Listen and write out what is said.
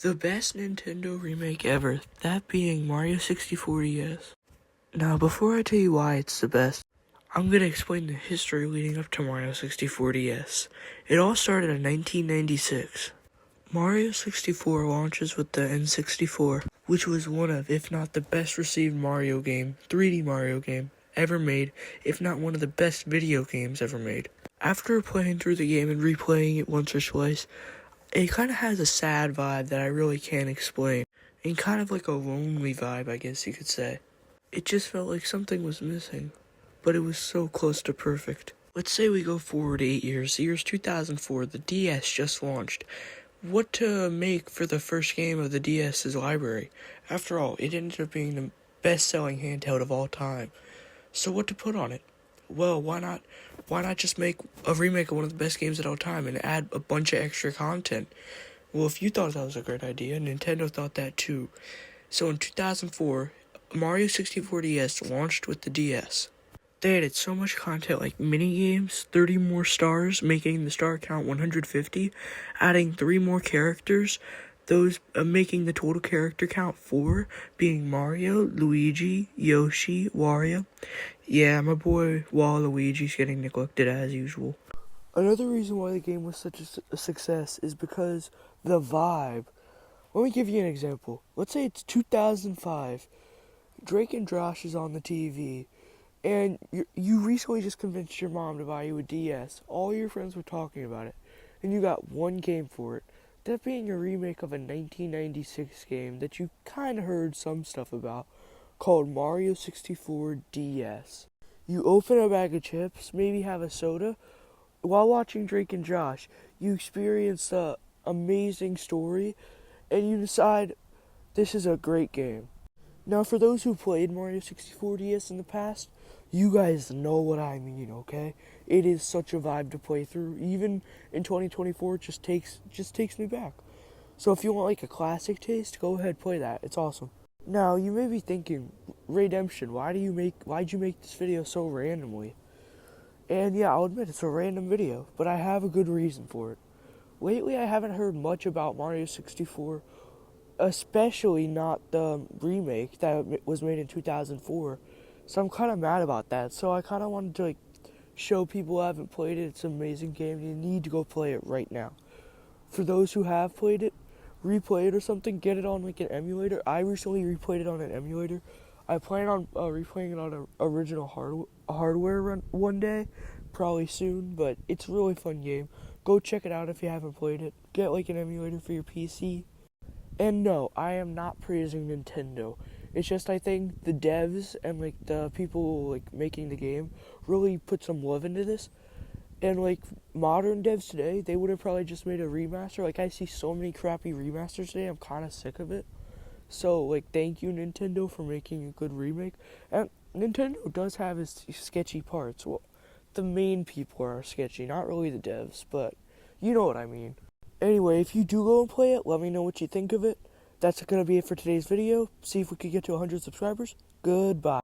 The best Nintendo remake ever, that being Mario 64 DS. Now, before I tell you why it's the best, I'm going to explain the history leading up to Mario 64 DS. It all started in 1996. Mario 64 launches with the N64, which was one of, if not the best received Mario game, 3D Mario game, ever made, if not one of the best video games ever made. After playing through the game and replaying it once or twice, it kind of has a sad vibe that I really can't explain, and kind of like a lonely vibe, I guess you could say. It just felt like something was missing, but it was so close to perfect. Let's say we go forward 8 years. The year's 2004, the DS just launched. What to make for the first game of the DS's library? After all, it ended up being the best-selling handheld of all time. So what to put on it? Well, why not just make a remake of one of the best games of all time and add a bunch of extra content? Well, if you thought that was a great idea, Nintendo thought that too. So in 2004, Mario 64 DS launched with the DS. They added so much content like mini-games, 30 more stars, making the star count 150, adding 3 more characters, those making the total character count 4, being Mario, Luigi, Yoshi, Wario. Yeah, my boy Waluigi's getting neglected as usual. Another reason why the game was such a success is because the vibe. Let me give you an example. Let's say it's 2005. Drake and Josh is on the TV, and you recently just convinced your mom to buy you a DS. All your friends were talking about it, and you got one game for it. That being a remake of a 1996 game that you kind of heard some stuff about, called Mario 64 DS. You open a bag of chips, maybe have a soda. While watching Drake and Josh, you experience the amazing story, and you decide this is a great game. Now, for those who played Mario 64 DS in the past, you guys know what I mean, okay? It is such a vibe to play through. Even in 2024, it just takes me back. So if you want like a classic taste, go ahead, play that. It's awesome. Now, you may be thinking, Redemption, why'd you make this video so randomly? And yeah, I'll admit it's a random video, but I have a good reason for it. Lately, I haven't heard much about Mario 64, especially not the remake that was made in 2004. So I'm kind of mad about that. So I kind of wanted to show people who haven't played it. It's an amazing game. You need to go play it right now. For those who have played it, replay it or something, get it on an emulator. I recently replayed it on an emulator. I plan on replaying it on an original hardware one day, probably soon, but it's a really fun game. Go check it out if you haven't played it. Get an emulator for your PC. And no, I am not praising Nintendo. It's just I think the devs and the people making the game really put some love into this. And modern devs today, they would have probably just made a remaster. I see so many crappy remasters today, I'm kind of sick of it. So thank you Nintendo for making a good remake. And Nintendo does have its sketchy parts. Well, the main people are sketchy, not really the devs, but you know what I mean. Anyway, if you do go and play it, let me know what you think of it. That's going to be it for today's video. See if we could get to 100 subscribers. Goodbye.